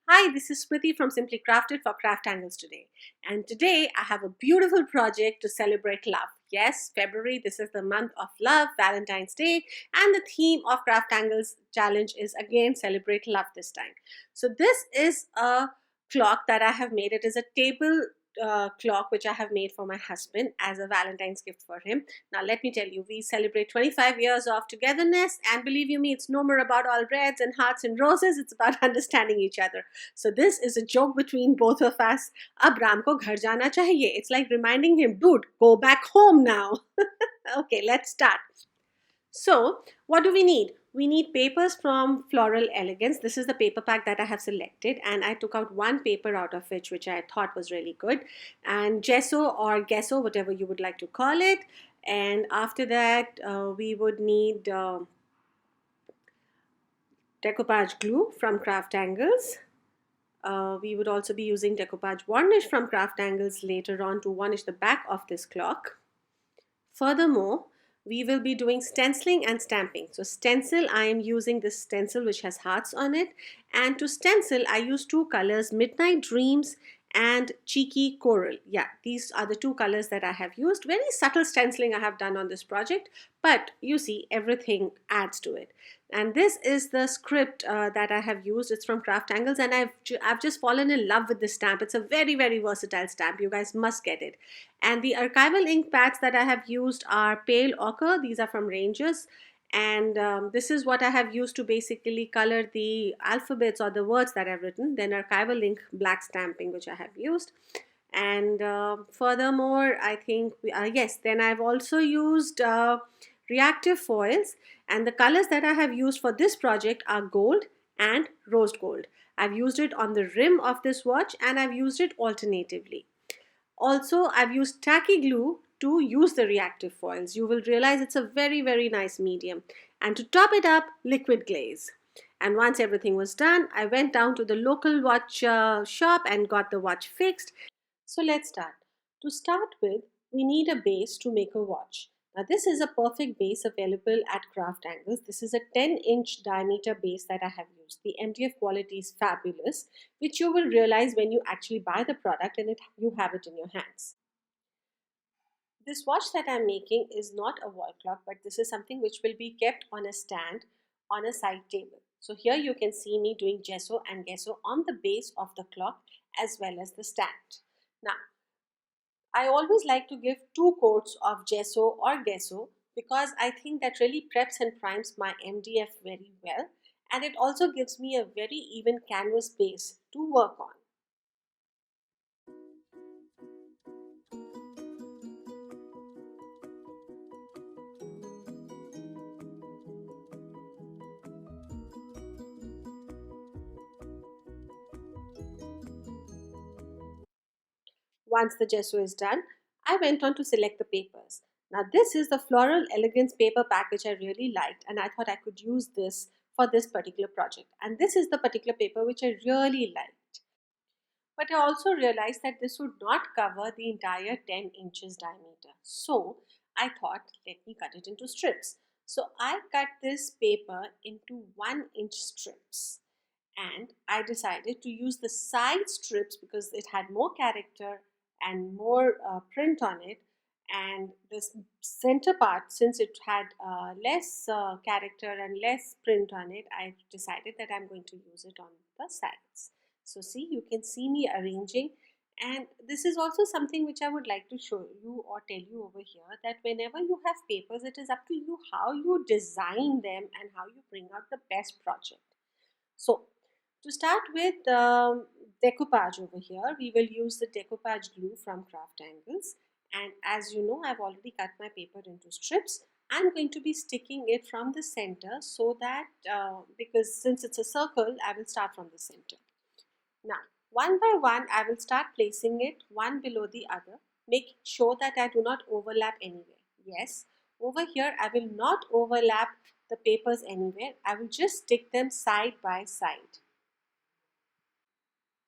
Hi, this is Smriti from Simply Crafted for Craft Angles today. And today I have a beautiful project to celebrate love. Yes, February, this is the month of love, Valentine's Day, and the theme of Craft Angles challenge is again celebrate love this time. So this is a clock that I have made. It is a table clock which I have made for my husband as a Valentine's gift for him. Now, let me tell you, we celebrate 25 years of togetherness, and believe you me, it's no more about all reds and hearts and roses, it's about understanding each other. So this is a joke between both of us. Ab Ram ko ghar jana chahiye. It's like reminding him, dude, go back home now. Okay, let's start. So what do we need? We need papers from Floral Elegance. This is the paper pack that I have selected, and I took out one paper out of which I thought was really good, and gesso or gesso, whatever you would like to call it. And after that, we would need decoupage glue from Craft Angles. We would also be using decoupage varnish from Craft Angles later on to varnish the back of this clock. Furthermore, we will be doing stenciling and stamping. So stencil, I am using this stencil which has hearts on it. And to stencil, I use two colors, Midnight Dreams and Cheeky Coral. Yeah, these are the two colors that I have used. Very subtle stenciling I have done on this project, but you see, everything adds to it. And this is the script that I have used. It's from Craft Angles, and I've just fallen in love with this stamp. It's a very, very versatile stamp. You guys must get it. And the archival ink pads that I have used are pale ochre. These are from Rangers. And this is what I have used to basically color the alphabets or the words that I've written. Then archival ink black stamping, which I have used. And furthermore, I think, yes, then I've also used reactive foils. And the colors that I have used for this project are gold and rose gold. I've used it on the rim of this watch, and I've used it alternatively. Also, I've used tacky glue to use the reactive foils. You will realize it's a very, very nice medium. And to top it up, liquid glaze. And once everything was done, I went down to the local watch shop and got the watch fixed. So let's start. To start with, we need a base to make a watch. Now this is a perfect base available at Craft Angles. This is a 10-inch diameter base that I have used. The MDF quality is fabulous, which you will realize when you actually buy the product and you have it in your hands. This watch that I'm making is not a wall clock, but this is something which will be kept on a stand on a side table. So here you can see me doing gesso and gesso on the base of the clock as well as the stand. Now, I always like to give two coats of gesso or gesso because I think that really preps and primes my MDF very well, and it also gives me a very even canvas base to work on. Once the gesso is done, I went on to select the papers. Now this is the Floral Elegance paper pack which I really liked, and I thought I could use this for this particular project. And this is the particular paper which I really liked. But I also realized that this would not cover the entire 10 inches diameter. So I thought, let me cut it into strips. So I cut this paper into 1-inch strips, and I decided to use the side strips because it had more character and more print on it, and this center part, since it had less character and less print on it, I decided that I'm going to use it on the sides. So see, you can see me arranging, and this is also something which I would like to show you or tell you over here, that whenever you have papers, it is up to you how you design them and how you bring out the best project. So to start with decoupage over here, we will use the decoupage glue from Craft Angles. And as you know, I've already cut my paper into strips. I'm going to be sticking it from the center so that, because since it's a circle, I will start from the center. Now, one by one, I will start placing it one below the other, making sure that I do not overlap anywhere. Yes, over here, I will not overlap the papers anywhere. I will just stick them side by side.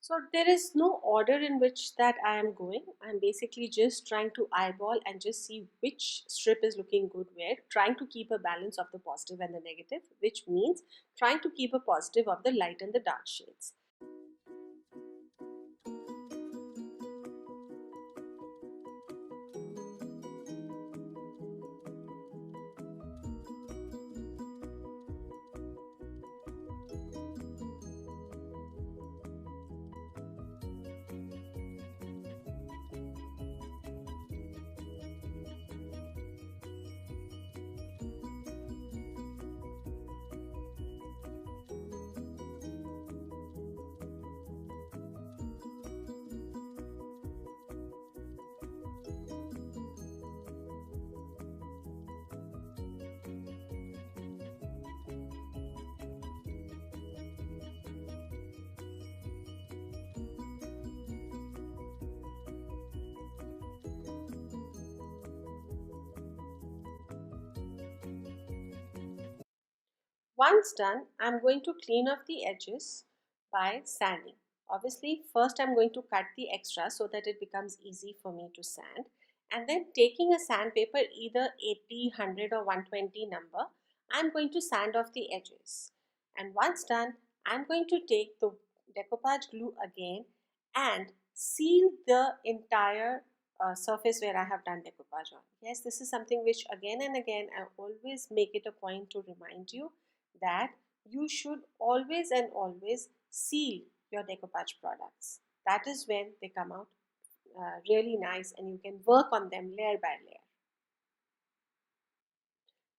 So there is no order in which that I am going. I'm basically just trying to eyeball and just see which strip is looking good where, trying to keep a balance of the positive and the negative, which means trying to keep a positive of the light and the dark shades. Once done, I'm going to clean off the edges by sanding. Obviously, first I'm going to cut the extra so that it becomes easy for me to sand. And then taking a sandpaper, either 80, 100 or 120 number, I'm going to sand off the edges. And once done, I'm going to take the decoupage glue again and seal the entire surface where I have done decoupage on. Yes, this is something which again and again I always make it a point to remind you that you should always and always seal your decoupage products. That is when they come out really nice and you can work on them layer by layer.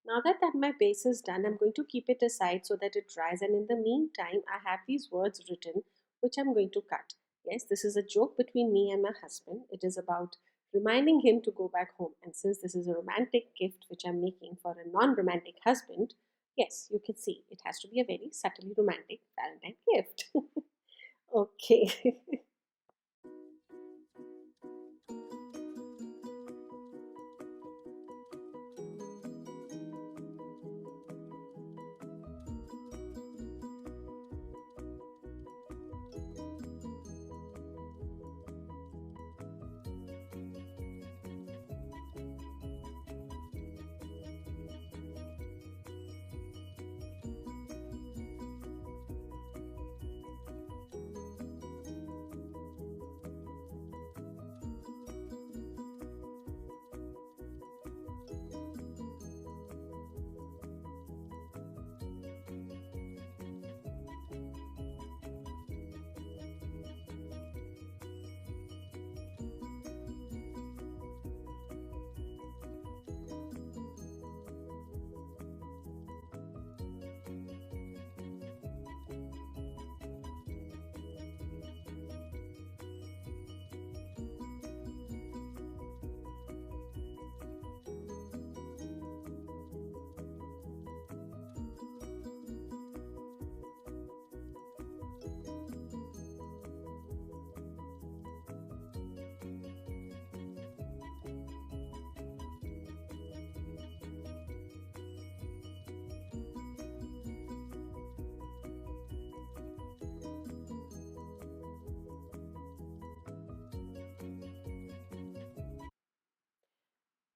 Now that my base is done, I'm going to keep it aside so that it dries, and in the meantime I have these words written which I'm going to cut. Yes, this is a joke between me and my husband. It is about reminding him to go back home, and since this is a romantic gift which I'm making for a non-romantic husband, yes, you can see it has to be a very subtly romantic Valentine gift. Okay.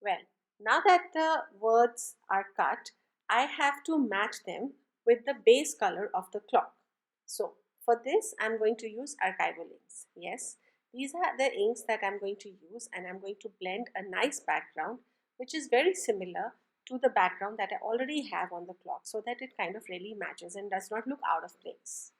Well, now that the words are cut, I have to match them with the base color of the clock. So for this, I'm going to use archival inks. Yes, these are the inks that I'm going to use, and I'm going to blend a nice background which is very similar to the background that I already have on the clock, so that it kind of really matches and does not look out of place.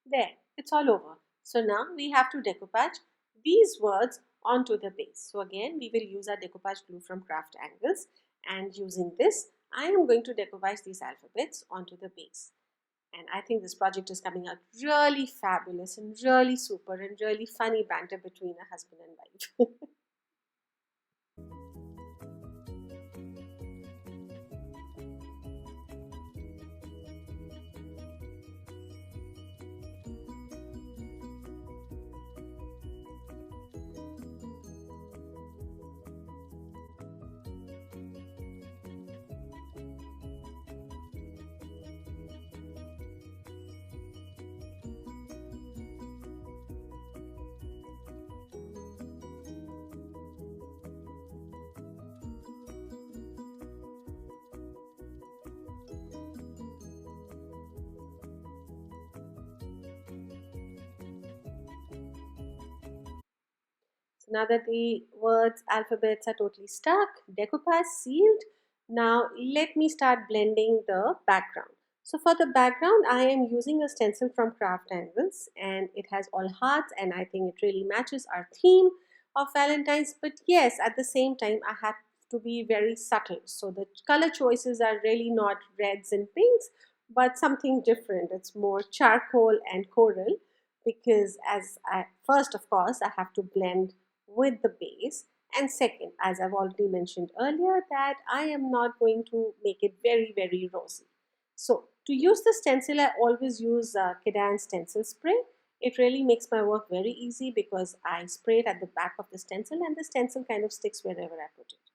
There, it's all over. So now we have to decoupage these words onto the base. So again, we will use our decoupage glue from Craft Angles, and using this, I am going to decoupage these alphabets onto the base. And I think this project is coming out really fabulous and really super and really funny banter between a husband and wife. Now that the words, alphabets are totally stuck, decoupage sealed, now let me start blending the background. So for the background, I am using a stencil from Craft Angles, and it has all hearts, and I think it really matches our theme of Valentine's. But yes, at the same time, I have to be very subtle. So the color choices are really not reds and pinks, but something different. It's more charcoal and coral, because first, of course, I have to blend with the base, and second, as I've already mentioned earlier, that I am not going to make it very rosy. So to use the stencil, I always use Kedan stencil spray. It really makes my work very easy because I spray it at the back of the stencil, and the stencil kind of sticks wherever I put it.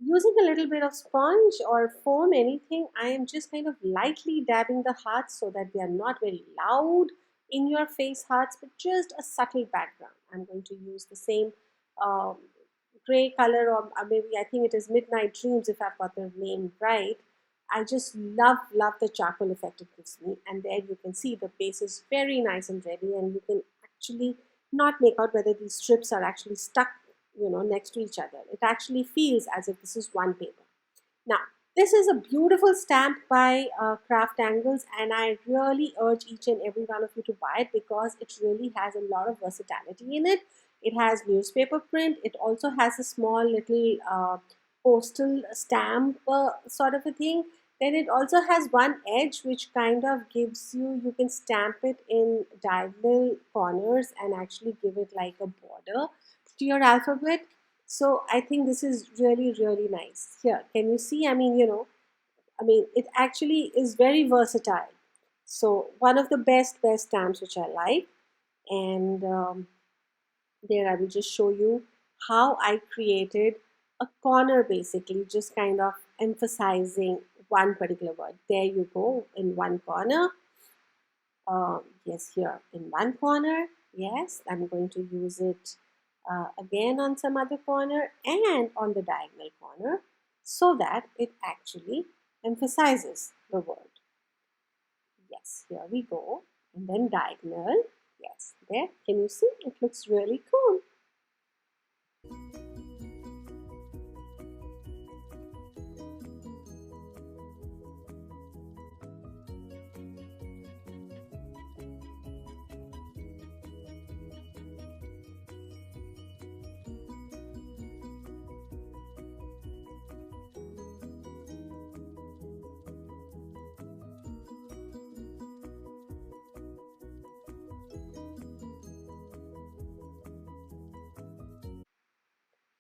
Using a little bit of sponge or foam, anything, I am just kind of lightly dabbing the hearts so that they are not very loud in your face hearts, but just a subtle background. I'm going to use the same um, gray color, or maybe I think it is Midnight Dreams if I've got the name right. I just love the charcoal effect it gives me, and there you can see the base is very nice and ready, and you can actually not make out whether these strips are actually stuck, next to each other. It actually feels as if this is one paper. Now, this is a beautiful stamp by Craft Angles, and I really urge each and every one of you to buy it because it really has a lot of versatility in it. It has newspaper print. It also has a small little postal stamp sort of a thing. Then it also has one edge which kind of gives you can stamp it in diagonal corners and actually give it like a border to your alphabet. So I think this is really nice. Here, can you see? It actually is very versatile. So one of the best stamps which I like. And there I will just show you how I created a corner, basically just kind of emphasizing one particular word. There you go, in one corner. Yes, here in one corner. Yes, I'm going to use it again on some other corner and on the diagonal corner so that it actually emphasizes the word. Yes, here we go. And then diagonal. Yes, there. Can you see? It looks really cool.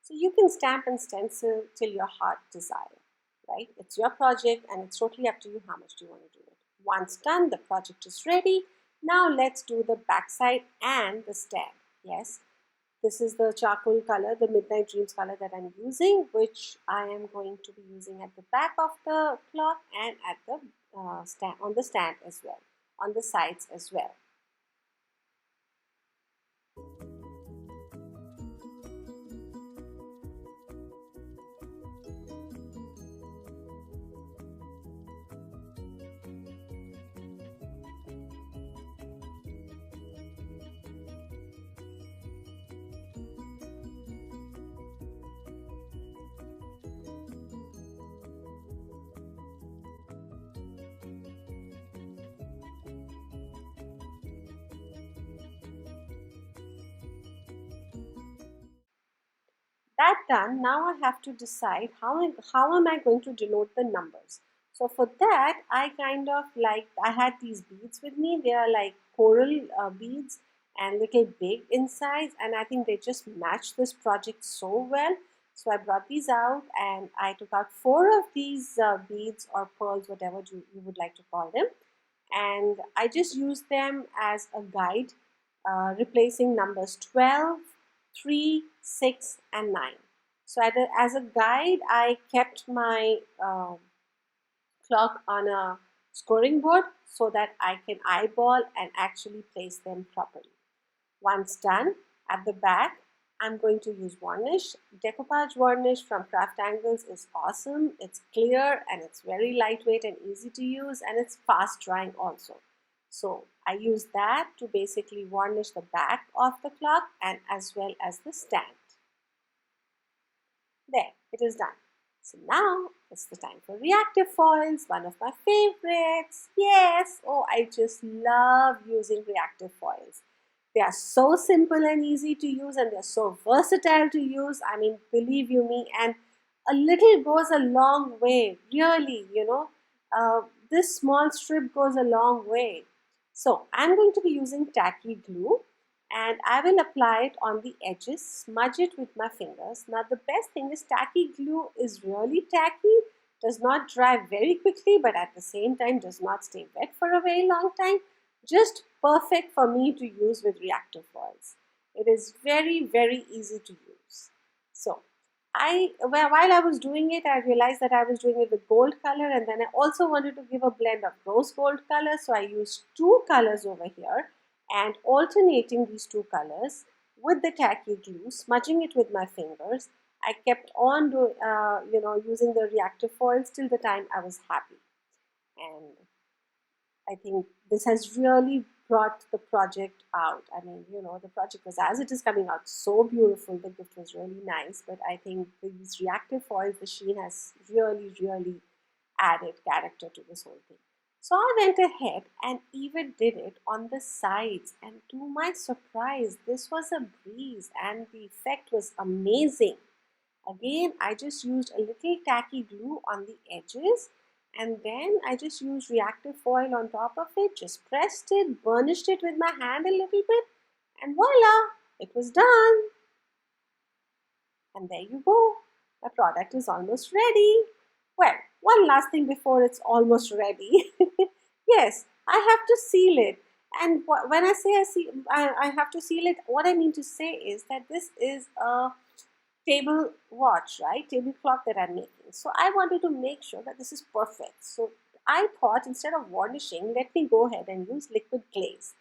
So you can stamp and stencil till your heart desire, right? It's your project and it's totally up to you how much do you want to do it. Once done, the project is ready. Now let's do the backside and the stamp. Yes, this is the charcoal color, the Midnight Dreams color that I'm using, which I am going to be using at the back of the cloth and at the stand, on the stand as well, on the sides as well. That done, now I have to decide how am I going to denote the numbers. So for that, I kind of I had these beads with me. They are like coral beads and little big in size, and I think they just match this project so well. So I brought these out and I took out 4 of these beads or pearls, whatever you would like to call them, and I just used them as a guide, replacing numbers 12, 3, 6, and 9. So as a guide, I kept my clock on a scoring board so that I can eyeball and actually place them properly. Once done, at the back, I'm going to use varnish. Decoupage varnish from Craft Angles is awesome. It's clear and it's very lightweight and easy to use, and it's fast drying also. So I use that to basically varnish the back of the clock and as well as the stand. There, it is done. So now it's the time for reactive foils, one of my favorites. Yes, oh, I just love using reactive foils. They are so simple and easy to use, and they're so versatile to use. I mean, believe you me, and a little goes a long way, really, this small strip goes a long way. So I'm going to be using tacky glue, and I will apply it on the edges, smudge it with my fingers. Now the best thing is tacky glue is really tacky, does not dry very quickly, but at the same time does not stay wet for a very long time. Just perfect for me to use with reactive foils. It is very, very easy to use. So while I was doing it, I realized that I was doing it with gold color, and then I also wanted to give a blend of rose gold color. So I used two colors over here, and alternating these two colors with the tacky glue, smudging it with my fingers. I kept on using the reactive foils till the time I was happy. And I think this has really brought the project out. I mean, the project was, as it is coming out, so beautiful. The gift was really nice, but I think these reactive foils, the sheen has really, really added character to this whole thing. So I went ahead and even did it on the sides, and to my surprise, this was a breeze and the effect was amazing. Again, I just used a little tacky glue on the edges, and then I just used reactive foil on top of it, just pressed it, burnished it with my hand a little bit, and voila, it was done. And there you go, the product is almost ready. Well, one last thing before it's almost ready. Yes, I have to seal it. And when I say I have to seal it, what I mean to say is that this is a table watch, right? Table clock that I'm making. So I wanted to make sure that this is perfect. So I thought, instead of varnishing, let me go ahead and use liquid glaze.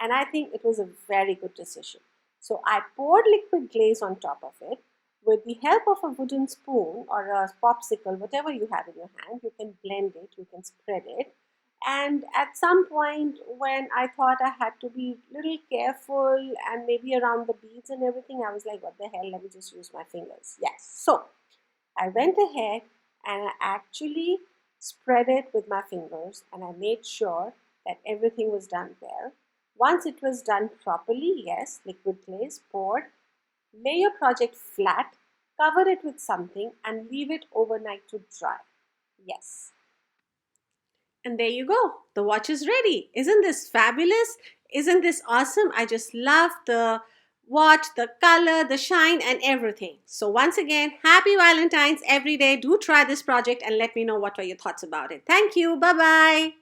And I think it was a very good decision. So I poured liquid glaze on top of it. With the help of a wooden spoon or a popsicle, whatever you have in your hand, you can blend it, you can spread it. And at some point, when I thought I had to be a little careful and maybe around the beads and everything, I was like, what the hell, let me just use my fingers. Yes, so I went ahead and I actually spread it with my fingers, and I made sure that everything was done well. Once it was done properly, yes, liquid glaze poured, lay your project flat, cover it with something, and leave it overnight to dry. Yes. And there you go. The watch is ready. Isn't this fabulous? Isn't this awesome? I just love the watch, the color, the shine, and everything. So once again, happy Valentine's every day. Do try this project and let me know what were your thoughts about it. Thank you. Bye-bye.